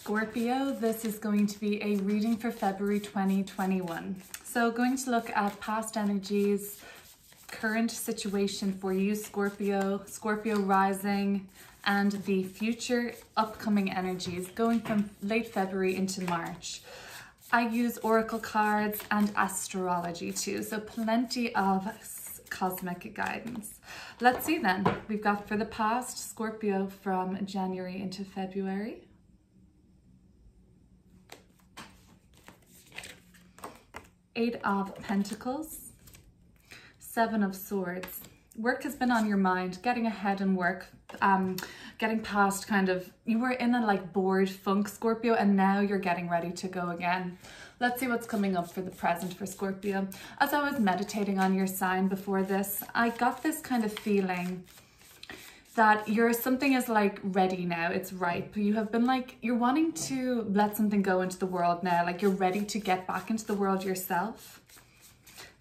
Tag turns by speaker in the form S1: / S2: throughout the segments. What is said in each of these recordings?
S1: Scorpio, this is going to be a reading for February 2021. So going to look at past energies, current situation for you, Scorpio, Scorpio rising, and the future upcoming energies going from late February into March. I use oracle cards and astrology too, so plenty of cosmic guidance. Let's see then. We've got for the past Scorpio from January into February. Eight of Pentacles, Seven of Swords. Work has been on your mind, getting ahead in work, getting past kind of, you were in a like bored funk, Scorpio, and now you're getting ready to go again. Let's see what's coming up for the present for Scorpio. As I was meditating on your sign before this, I got this kind of feeling that something is like ready now, it's ripe. You have been like, you're wanting to let something go into the world now, like you're ready to get back into the world yourself.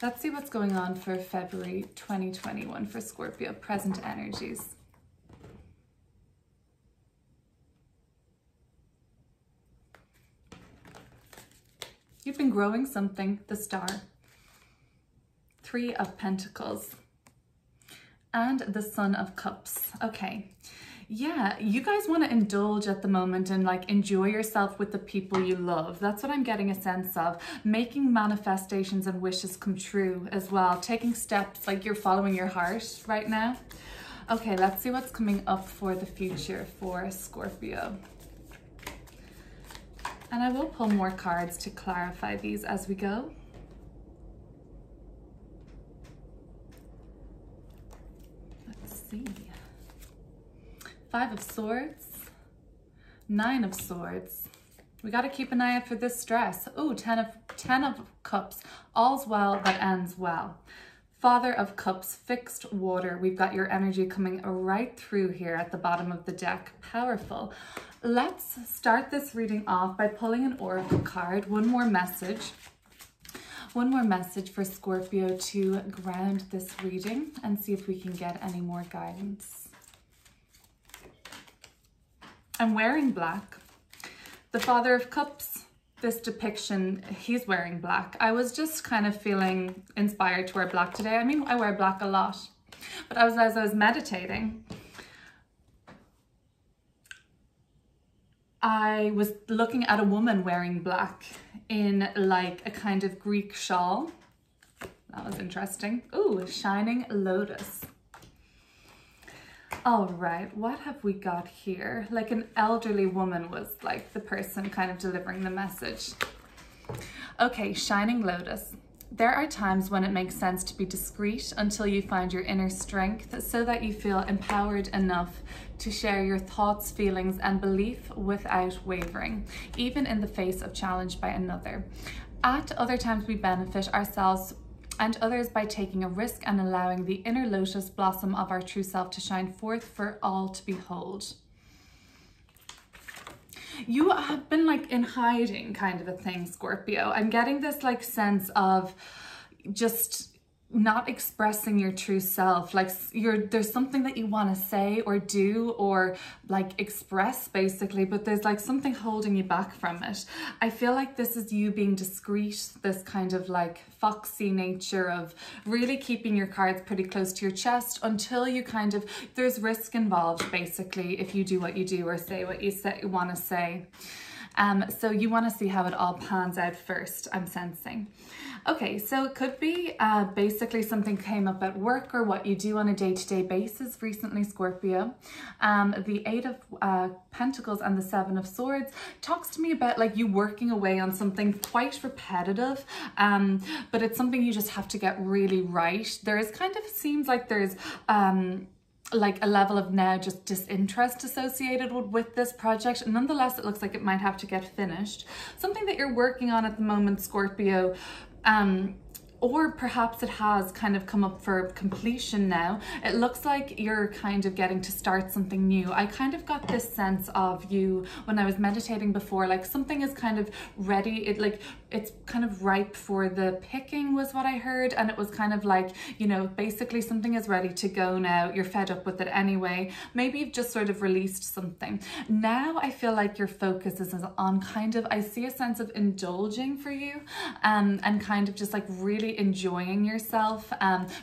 S1: Let's see what's going on for February 2021 for Scorpio, present energies. You've been growing something, the Star. Three of Pentacles. And the Son of Cups. Okay. Yeah, you guys want to indulge at the moment and like enjoy yourself with the people you love. That's what I'm getting a sense of. Making manifestations and wishes come true as well. Taking steps like you're following your heart right now. Okay, let's see what's coming up for the future for Scorpio. And I will pull more cards to clarify these as we go. Five of Swords, Nine of Swords. We got to keep an eye out for this stress. Oh, Ten of Cups. All's well that ends well. Father of Cups, fixed water. We've got your energy coming right through here at the bottom of the deck. Powerful. Let's start this reading off by pulling an oracle card. One more message for Scorpio to ground this reading and see if we can get any more guidance. I'm wearing black. The Father of Cups, this depiction, he's wearing black. I was just kind of feeling inspired to wear black today. I mean, I wear black a lot, but as I was meditating, I was looking at a woman wearing black in like a kind of Greek shawl. That was interesting. Ooh, Shining Lotus. All right, what have we got here? Like an elderly woman was like the person kind of delivering the message. Okay, Shining Lotus. There are times when it makes sense to be discreet until you find your inner strength so that you feel empowered enough to share your thoughts, feelings, and belief without wavering, even in the face of challenge by another. At other times, we benefit ourselves and others by taking a risk and allowing the inner lotus blossom of our true self to shine forth for all to behold. You have been like in hiding kind of a thing, Scorpio. I'm getting this like sense of just not expressing your true self. Like there's something that you want to say or do or like express basically, but there's like something holding you back from it. I feel like this is you being discreet, this kind of like foxy nature of really keeping your cards pretty close to your chest until you kind of, there's risk involved basically if you do what you do or say what you want to say. So you want to see how it all pans out first, I'm sensing. Okay, so it could be basically something came up at work or what you do on a day-to-day basis recently, Scorpio. The Eight of Pentacles and the Seven of Swords talks to me about like you working away on something quite repetitive, but it's something you just have to get really right. There is kind of seems like there's like a level of now just disinterest associated with this project. Nonetheless, it looks like it might have to get finished. Something that you're working on at the moment, Scorpio, or perhaps it has kind of come up for completion now. It looks like you're kind of getting to start something new. I kind of got this sense of you when I was meditating before, like something is kind of ready. It's kind of ripe for the picking was what I heard. And it was kind of like, you know, basically something is ready to go now. You're fed up with it anyway. Maybe you've just sort of released something. Now I feel like your focus is on kind of, I see a sense of indulging for you, and kind of just like really enjoying yourself,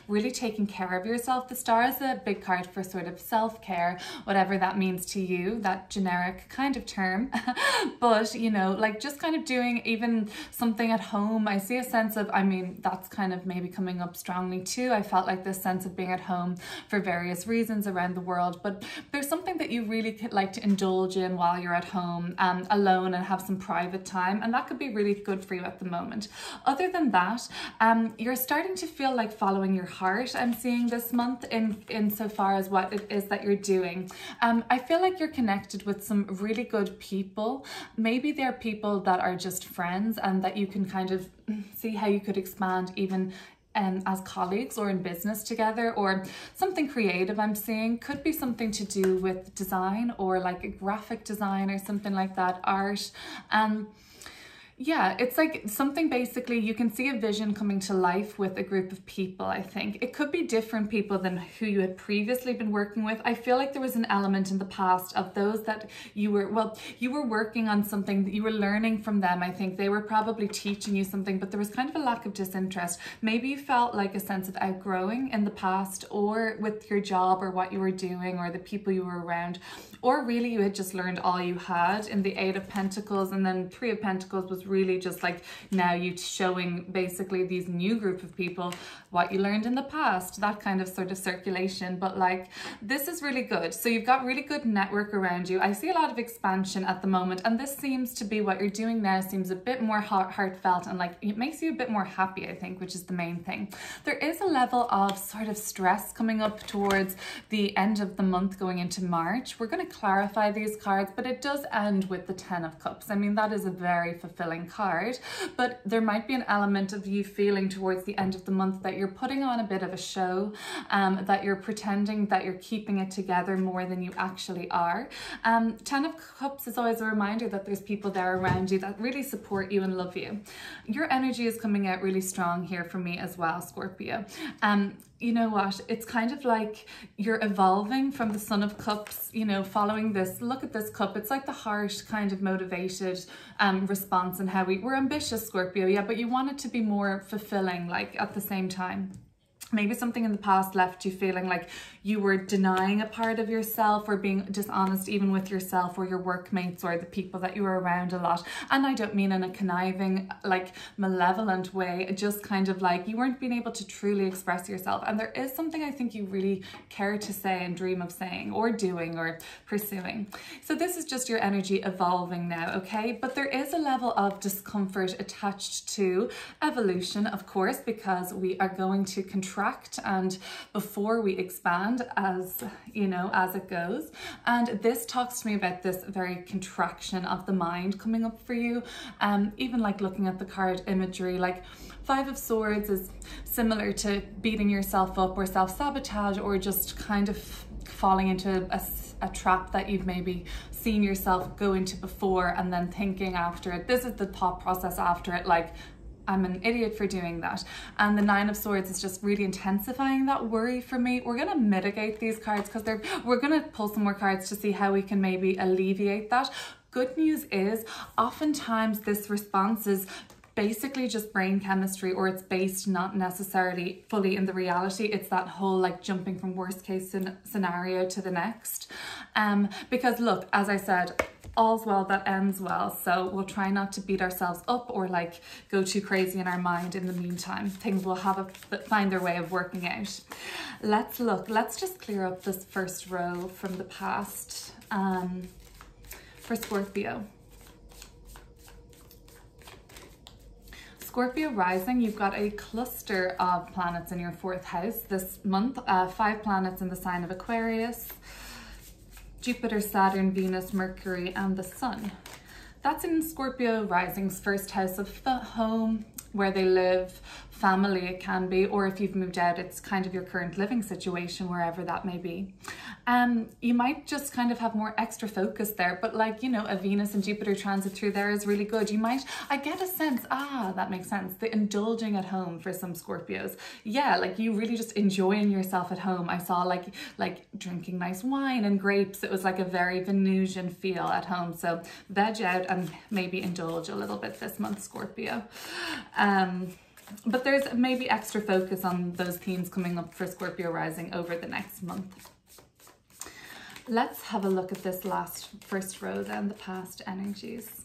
S1: really taking care of yourself. The star is a big card for sort of self-care, whatever that means to you, that generic kind of term. But, you know, like just kind of doing even something at home. I see a sense of, I mean, that's kind of maybe coming up strongly too. I felt like this sense of being at home for various reasons around the world, but there's something that you really like to indulge in while you're at home, alone, and have some private time, and that could be really good for you at the moment. Other than that, you're starting to feel like following your heart. I'm seeing this month in so far as what it is that you're doing. I feel like you're connected with some really good people. Maybe they're people that are just friends and that you can kind of see how you could expand even as colleagues or in business together, or something creative I'm seeing. Could be something to do with design or like a graphic design or something like that, art. Yeah, it's like something basically you can see a vision coming to life with a group of people. I think it could be different people than who you had previously been working with. I feel like there was an element in the past of those that you were working on something that you were learning from them. I think they were probably teaching you something, but there was kind of a lack of disinterest. Maybe you felt like a sense of outgrowing in the past, or with your job or what you were doing or the people you were around, or really you had just learned all you had in the Eight of Pentacles, and then Three of Pentacles was really just like now you showing basically these new group of people what you learned in the past, that kind of sort of circulation. But like this is really good. So you've got really good network around you. I see a lot of expansion at the moment, and this seems to be what you're doing now seems a bit more heartfelt, and like it makes you a bit more happy, I think, which is the main thing. There is a level of sort of stress coming up towards the end of the month going into March. We're going to clarify these cards, but it does end with the Ten of Cups. I mean, that is a very fulfilling card, but there might be an element of you feeling towards the end of the month that you're putting on a bit of a show, that you're pretending that you're keeping it together more than you actually are. Ten of Cups is always a reminder that there's people there around you that really support you and love you. Your energy is coming out really strong here for me as well, Scorpio. You know what, it's kind of like you're evolving from the Son of Cups, you know, following this, look at this cup, it's like the heart kind of motivated response, and how we're ambitious, Scorpio, yeah, but you want it to be more fulfilling, like at the same time. Maybe something in the past left you feeling like you were denying a part of yourself, or being dishonest even with yourself or your workmates or the people that you were around a lot. And I don't mean in a conniving, like malevolent way, just kind of like you weren't being able to truly express yourself. And there is something I think you really care to say and dream of saying or doing or pursuing. So this is just your energy evolving now, okay? But there is a level of discomfort attached to evolution, of course, because we are going to contract and before we expand, as you know, as it goes. And this talks to me about this very contraction of the mind coming up for you. Even like looking at the card imagery, like Five of Swords is similar to beating yourself up or self-sabotage, or just kind of falling into a trap that you've maybe seen yourself go into before, and then thinking after it, this is the thought process after it, like, I'm an idiot for doing that. And the Nine of Swords is just really intensifying that worry for me. We're going to mitigate these cards because we're going to pull some more cards to see how we can maybe alleviate that. Good news is oftentimes this response is basically just brain chemistry, or it's based not necessarily fully in the reality. It's that whole like jumping from worst case scenario to the next. Because look, as I said, all's well that ends well, so we'll try not to beat ourselves up or like go too crazy in our mind in the meantime. Things will find their way of working out. Let's just clear up this first row from the past for Scorpio. Scorpio rising, you've got a cluster of planets in your 4th house this month. 5 planets in the sign of Aquarius. Jupiter, Saturn, Venus, Mercury, and the Sun. That's in Scorpio rising's 1st house of home, where they live, family it can be, or if you've moved out, it's kind of your current living situation, wherever that may be. You might just kind of have more extra focus there, but like, you know, a Venus and Jupiter transit through there is really good. You might, I get a sense, that makes sense, the indulging at home for some Scorpios. Yeah, like you really just enjoying yourself at home. I saw like drinking nice wine and grapes. It was like a very Venusian feel at home. So veg out and maybe indulge a little bit this month, Scorpio. But there's maybe extra focus on those themes coming up for Scorpio rising over the next month. Let's have a look at this first row then, the past energies.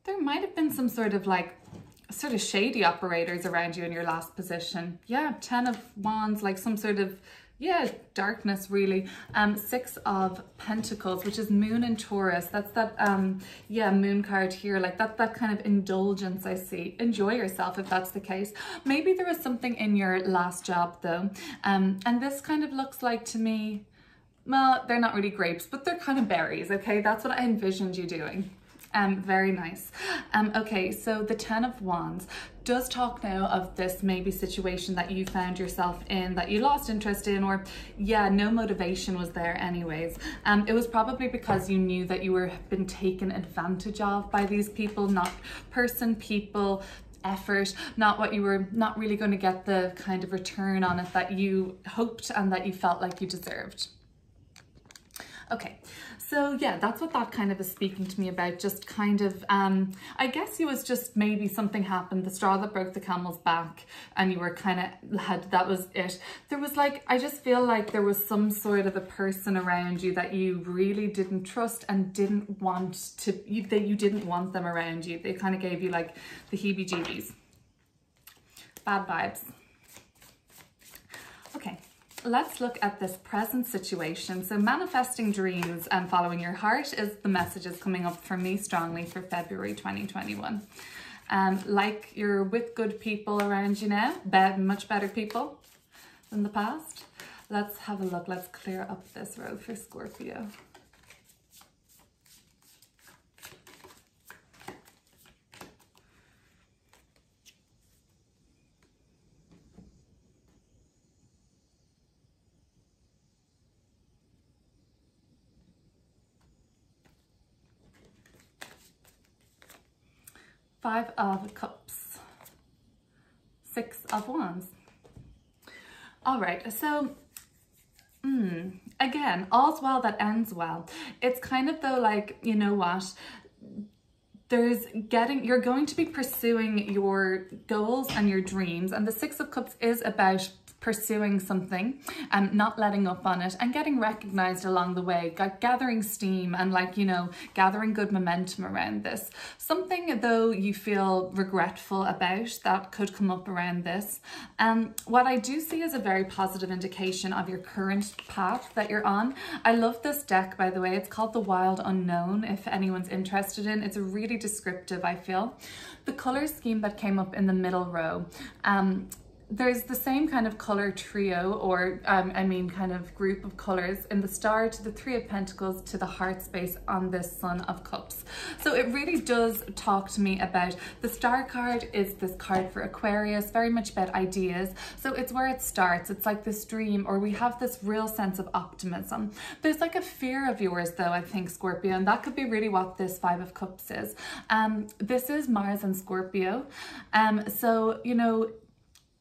S1: There might have been some sort of shady operators around you in your last position. Yeah, 10 of Wands, like some sort of, yeah, darkness really. 6 of Pentacles, which is Moon and Taurus. That's that, yeah, Moon card here, like that kind of indulgence I see. Enjoy yourself if that's the case. Maybe there was something in your last job though. And this kind of looks like to me, well, they're not really grapes, but they're kind of berries, okay? That's what I envisioned you doing. Very nice. Okay, so the 10 of Wands does talk now of this maybe situation that you found yourself in, that you lost interest in, or yeah, no motivation was there anyways. It was probably because you knew that you were been taken advantage of by these people, not people, effort, not what you were not really going to get the kind of return on it that you hoped and that you felt like you deserved. Okay, so yeah, that's what that kind of is speaking to me about. Just kind of, I guess it was just maybe something happened, the straw that broke the camel's back, and you were kind of that was it. There was like, I just feel like there was some sort of a person around you that you really didn't trust and didn't want to, that you didn't want them around you. They kind of gave you like the heebie-jeebies. Bad vibes. Okay. Let's look at this present situation. So manifesting dreams and following your heart is the messages coming up for me strongly for February 2021. Like you're with good people around you now, much better people than the past. Let's have a look. Let's clear up this road for Scorpio. Five of Cups, 6 of Wands. All right, so again, all's well that ends well. It's kind of though like, you know what, you're going to be pursuing your goals and your dreams, and the 6 of Cups is about pursuing something and not letting up on it and getting recognized along the way, gathering steam and like, you know, gathering good momentum around this. Something though you feel regretful about that could come up around this. What I do see is a very positive indication of your current path that you're on. I love this deck, by the way. It's called the Wild Unknown, if anyone's interested in. It's really descriptive, I feel. The color scheme that came up in the middle row, there's the same kind of color trio, or I mean kind of group of colors in the Star to the 3 of Pentacles to the heart space on this Son of Cups. So it really does talk to me about, the Star card is this card for Aquarius, very much about ideas. So it's where it starts. It's like this dream, or we have this real sense of optimism. There's like a fear of yours though, I think, Scorpio, and that could be really what this 5 of Cups is. This is Mars and Scorpio. So, you know,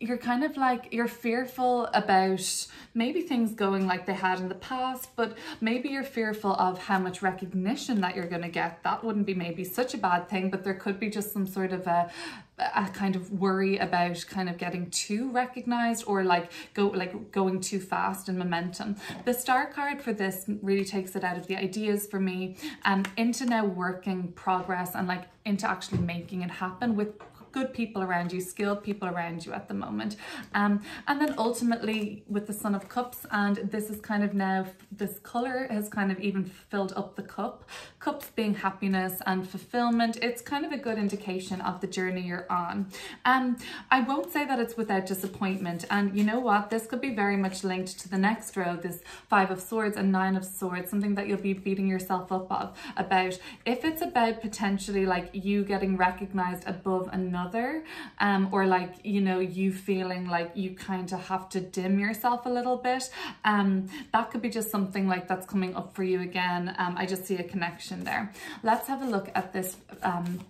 S1: you're kind of like, you're fearful about maybe things going like they had in the past, but maybe you're fearful of how much recognition that you're going to get. That wouldn't be maybe such a bad thing, but there could be just some sort of a kind of worry about kind of getting too recognized, or going too fast in momentum. The Star card for this really takes it out of the ideas for me, and into now working progress and like into actually making it happen with good people around you, skilled people around you at the moment. And then ultimately with the Son of Cups, and this is kind of now, this color has kind of even filled up the cup. Cups being happiness and fulfillment. It's kind of a good indication of the journey you're on. I won't say that it's without disappointment. And you know what? This could be very much linked to the next row, this 5 of Swords and 9 of Swords, something that you'll be beating yourself up about. If it's about potentially like you getting recognized above another, or like, you know, you feeling like you kind of have to dim yourself a little bit, that could be just something like that's coming up for you again. I just see a connection there. Let's have a look at this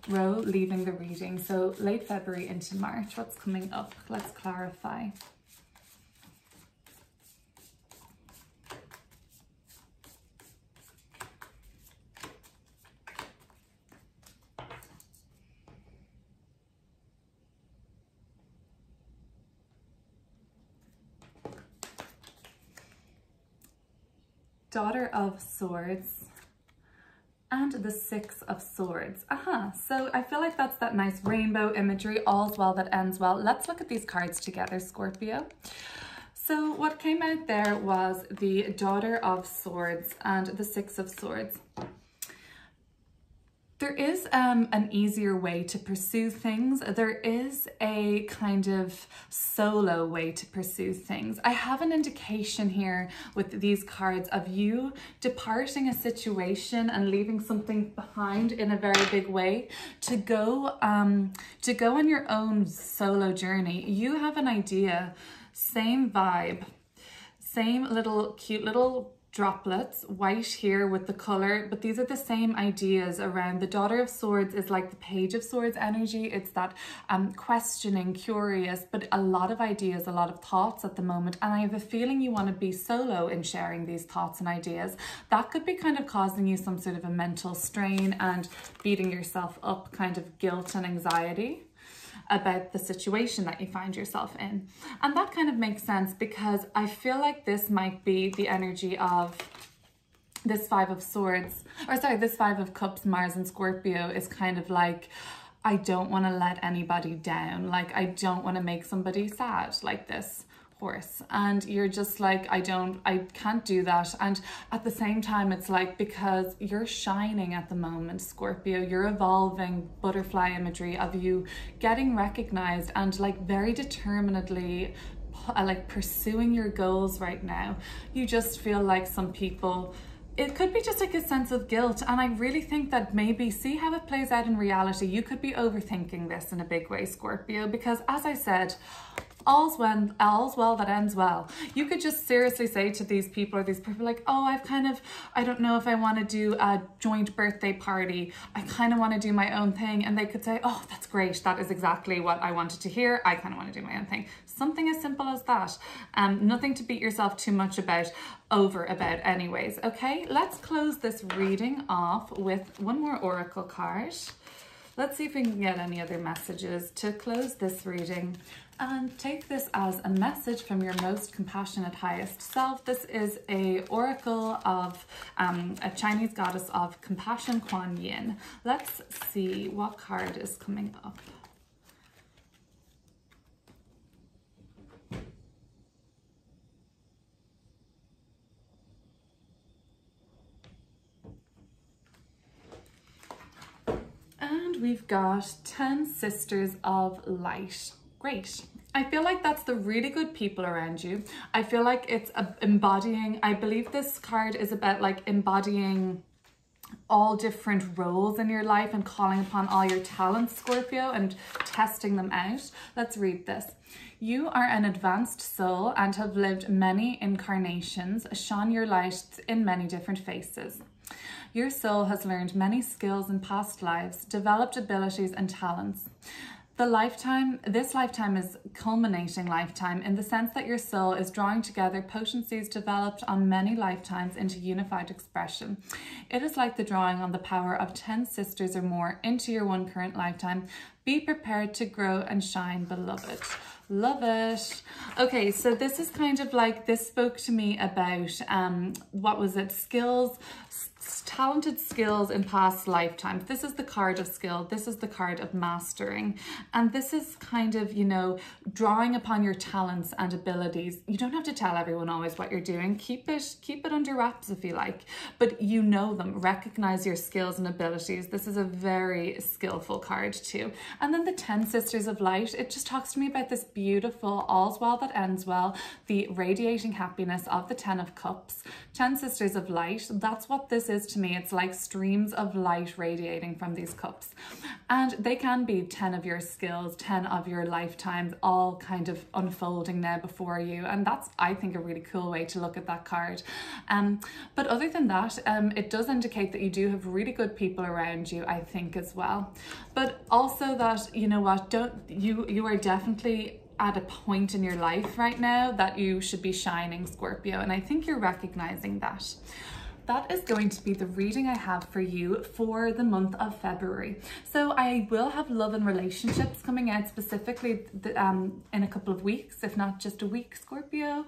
S1: row leaving the reading. So late February into March, what's coming up? Let's clarify. Daughter of Swords and the 6 of Swords. So I feel like that's that nice rainbow imagery, all's well that ends well. Let's look at these cards together, Scorpio. So what came out there was the Daughter of Swords and the 6 of Swords. There is an easier way to pursue things. There is a kind of solo way to pursue things. I have an indication here with these cards of you departing a situation and leaving something behind in a very big way to go on your own solo journey. You have an idea, same vibe, same little cute little droplets, white here with the color, but these are the same ideas around. The Daughter of Swords is like the Page of Swords energy. It's that questioning, curious, but a lot of ideas, a lot of thoughts at the moment. And I have a feeling you want to be solo in sharing these thoughts and ideas. That could be kind of causing you some sort of a mental strain and beating yourself up, kind of guilt and anxiety about the situation that you find yourself in. And that kind of makes sense because I feel like this might be the energy of this 5 of Swords, or sorry, this 5 of Cups, Mars and Scorpio is kind of like, I don't want to let anybody down. Like, I don't want to make somebody sad, like this horse. And you're just like, I can't do that. And at the same time, it's like, because you're shining at the moment, Scorpio, you're evolving, butterfly imagery of you getting recognized and like very determinedly like pursuing your goals right now. You just feel like some people, it could be just like a sense of guilt. And I really think that maybe, see how it plays out in reality. You could be overthinking this in a big way, Scorpio, because as I said, all's well that ends well. You could just seriously say to these people, or these people like, oh, I don't know if I want to do a joint birthday party. I kind of want to do my own thing. And they could say, oh, that's great. That is exactly what I wanted to hear. I kind of want to do my own thing. Something as simple as that. Nothing to beat yourself too much about anyways. Okay, let's close this reading off with one more oracle card. Let's see if we can get any other messages to close this reading. And take this as a message from your most compassionate highest self. This is a oracle of a Chinese goddess of compassion, Kuan Yin. Let's see what card is coming up. And we've got 10 Sisters of Light. Great. I feel like that's the really good people around you. I feel like it's embodying, I believe this card is about like embodying all different roles in your life and calling upon all your talents, Scorpio, and testing them out. Let's read this. You are an advanced soul and have lived many incarnations, shone your light in many different faces. Your soul has learned many skills in past lives, developed abilities and talents. This lifetime is culminating lifetime in the sense that your soul is drawing together potencies developed on many lifetimes into unified expression. It is like the drawing on the power of 10 sisters or more into your one current lifetime. Be prepared to grow and shine, beloved. Love it. Okay, so this is kind of like, this spoke to me about, what was it? Skills talented skills in past lifetimes. This is the card of skill. This is the card of mastering. And this is kind of, you know, drawing upon your talents and abilities. You don't have to tell everyone always what you're doing. Keep it under wraps if you like, but you know them. Recognize your skills and abilities. This is a very skillful card too. And then the 10 Sisters of Light, it just talks to me about this beautiful all's well that ends well, the radiating happiness of the 10 of Cups. 10 Sisters of Light, that's what this is to me. It's like streams of light radiating from these cups, and they can be 10 of your skills, 10 of your lifetimes, all kind of unfolding now before you. And that's, I think, a really cool way to look at that card. But other than that, it does indicate that you do have really good people around you, I think, as well. But also that, you know what, you are definitely at a point in your life right now that you should be shining, Scorpio, and I think you're recognizing that. That is going to be the reading I have for you for the month of February. So I will have love and relationships coming out specifically in a couple of weeks, if not just a week, Scorpio.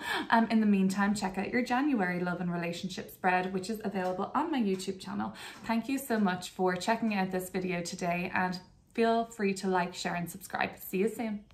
S1: In the meantime, check out your January love and relationship spread, which is available on my YouTube channel. Thank you so much for checking out this video today, and feel free to like, share, and subscribe. See you soon.